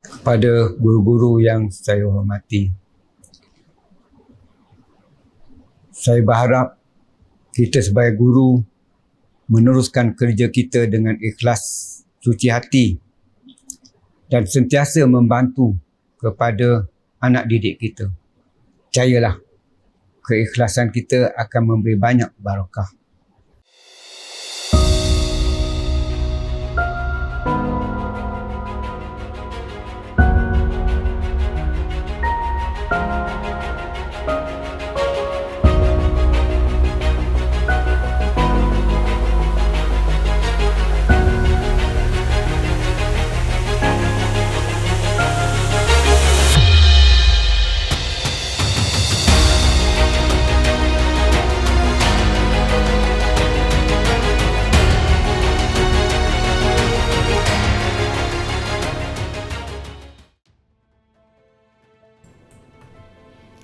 Kepada guru-guru yang saya hormati, saya berharap kita sebagai guru meneruskan kerja kita dengan ikhlas, suci hati dan sentiasa membantu kepada anak didik kita. Percayalah, keikhlasan kita akan memberi banyak barakah.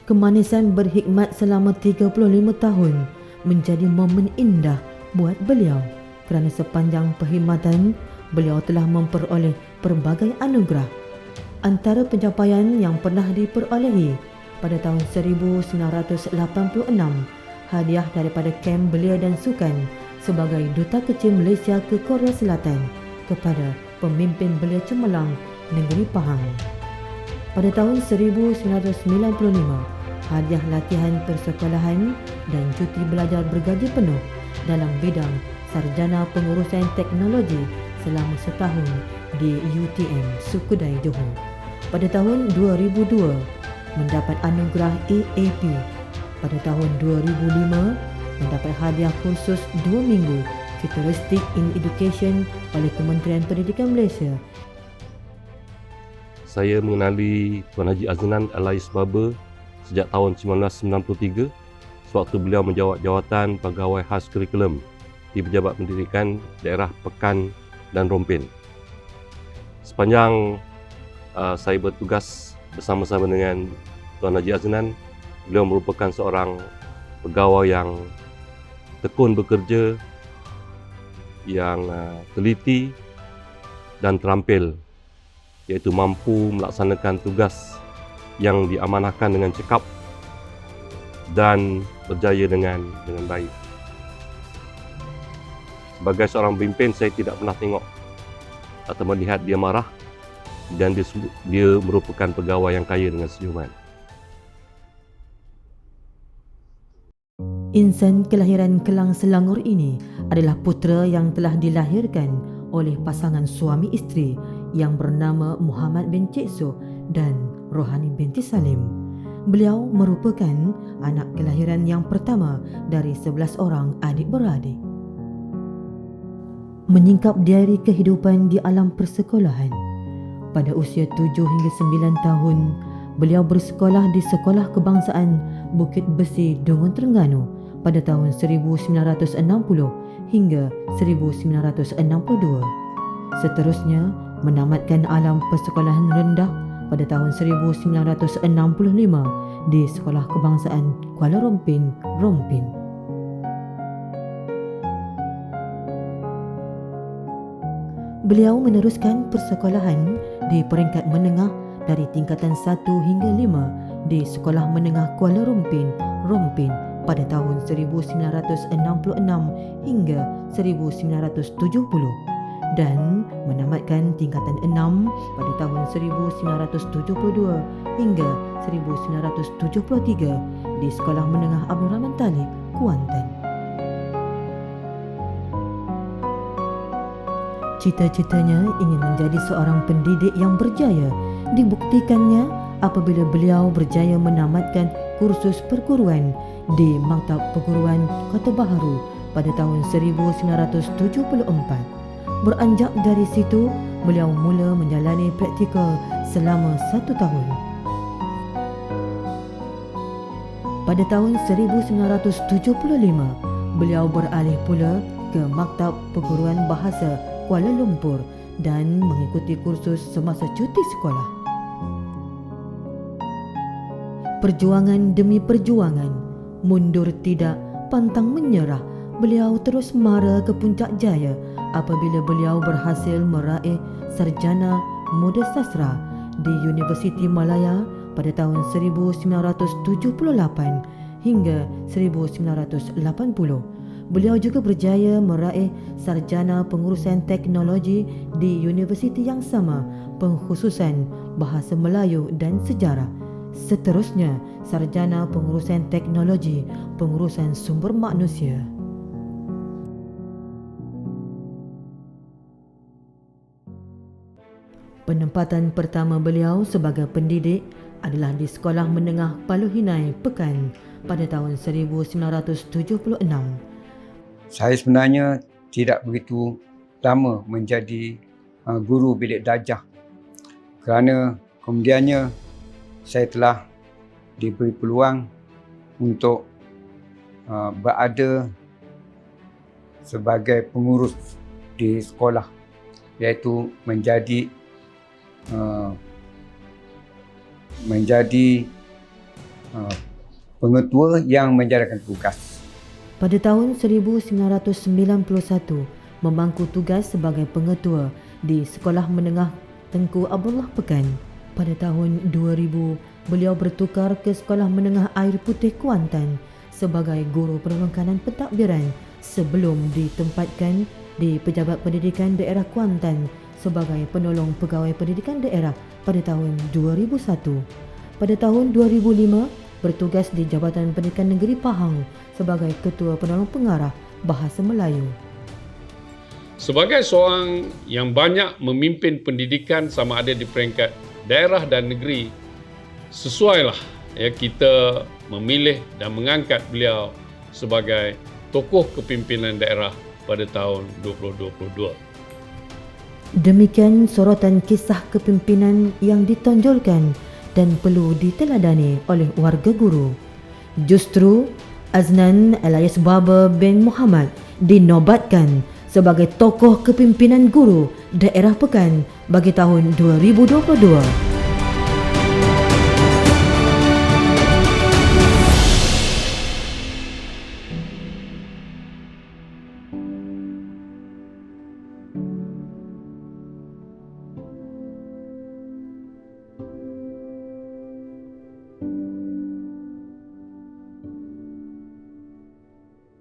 Kemanisan berhikmat selama 35 tahun menjadi momen indah buat beliau kerana sepanjang perkhidmatan beliau telah memperoleh pelbagai anugerah. Antara pencapaian yang pernah diperolehi pada tahun 1986, hadiah daripada Kem Belia dan Sukan sebagai Duta Kecil Malaysia ke Korea Selatan kepada pemimpin belia cemerlang negeri Pahang. Pada tahun 1995, hadiah latihan persekolahan dan cuti belajar bergaji penuh dalam bidang sarjana pengurusan teknologi selama setahun di UTM Sukudai Johor. Pada tahun 2002, mendapat anugerah AAP. Pada tahun 2005, mendapat hadiah kursus 2 minggu Futuristic in Education oleh Kementerian Pendidikan Malaysia. Saya mengenali Tuan Haji Aznan Alias Baba sejak tahun 1993 sewaktu beliau menjawat jawatan Pegawai Khas Kurikulum di Pejabat Pendidikan Daerah Pekan dan Rompin. Sepanjang saya bertugas bersama-sama dengan Tuan Haji Aznan, beliau merupakan seorang pegawai yang tekun bekerja, yang teliti dan terampil, iaitu mampu melaksanakan tugas yang diamanahkan dengan cekap dan berjaya dengan baik. Sebagai seorang pemimpin, saya tidak pernah tengok atau melihat dia marah, dan dia merupakan pegawai yang kaya dengan senyuman. Insan kelahiran Kelang Selangor ini adalah putera yang telah dilahirkan oleh pasangan suami isteri yang bernama Muhammad bin Cik Soh dan Rohani binti Salim. Beliau merupakan anak kelahiran yang pertama dari 11 orang adik-beradik. Menyingkap diari kehidupan di alam persekolahan. Pada usia 7 hingga 9 tahun, beliau bersekolah di Sekolah Kebangsaan Bukit Besi, Dungun Terengganu pada tahun 1960 hingga 1962. Seterusnya, menamatkan alam persekolahan rendah pada tahun 1965 di Sekolah Kebangsaan Kuala Rompin, Rompin. Beliau meneruskan persekolahan di peringkat menengah dari tingkatan 1 hingga 5 di Sekolah Menengah Kuala Rompin, Rompin pada tahun 1966 hingga 1970 dan menamatkan tingkatan 6 pada tahun 1972 hingga 1973 di Sekolah Menengah Abdul Rahman Talib, Kuantan. Cita-citanya ingin menjadi seorang pendidik yang berjaya. Dibuktikannya apabila beliau berjaya menamatkan kursus perguruan di Maktab Perguruan Kota Baharu pada tahun 1974. Beranjak dari situ, beliau mula menjalani praktikal selama 1 tahun. Pada tahun 1975, beliau beralih pula ke Maktab Perguruan Bahasa Kuala Lumpur dan mengikuti kursus semasa cuti sekolah. Perjuangan demi perjuangan, mundur tidak, pantang menyerah, beliau terus mara ke puncak jaya apabila beliau berhasil meraih sarjana Muda Sastra di Universiti Malaya pada tahun 1978 hingga 1980. Beliau juga berjaya meraih sarjana pengurusan teknologi di universiti yang sama, pengkhususan Bahasa Melayu dan Sejarah. Seterusnya, sarjana pengurusan teknologi, pengurusan sumber manusia. Penempatan pertama beliau sebagai pendidik adalah di Sekolah Menengah Paluhinai, Pekan pada tahun 1976. Saya sebenarnya tidak begitu lama menjadi guru bilik darjah kerana kemudiannya saya telah diberi peluang untuk berada sebagai pengurus di sekolah, iaitu menjadi pengetua yang menjalankan tugas. Pada tahun 1991, memangku tugas sebagai pengetua di Sekolah Menengah Tengku Abdullah Pekan. Pada tahun 2000, beliau bertukar ke Sekolah Menengah Air Putih Kuantan sebagai guru penolakanan pentadbiran sebelum ditempatkan di Pejabat Pendidikan Daerah Kuantan sebagai penolong pegawai pendidikan daerah pada tahun 2001. Pada tahun 2005, bertugas di Jabatan Pendidikan Negeri Pahang sebagai Ketua Penolong Pengarah Bahasa Melayu. Sebagai seorang yang banyak memimpin pendidikan sama ada di peringkat daerah dan negeri, sesuailah kita memilih dan mengangkat beliau sebagai tokoh kepimpinan daerah pada tahun 2022. Demikian sorotan kisah kepimpinan yang ditonjolkan dan perlu diteladani oleh warga guru. Justru Aznan alias Baba bin Muhammad dinobatkan sebagai tokoh kepimpinan guru daerah Pekan bagi tahun 2022.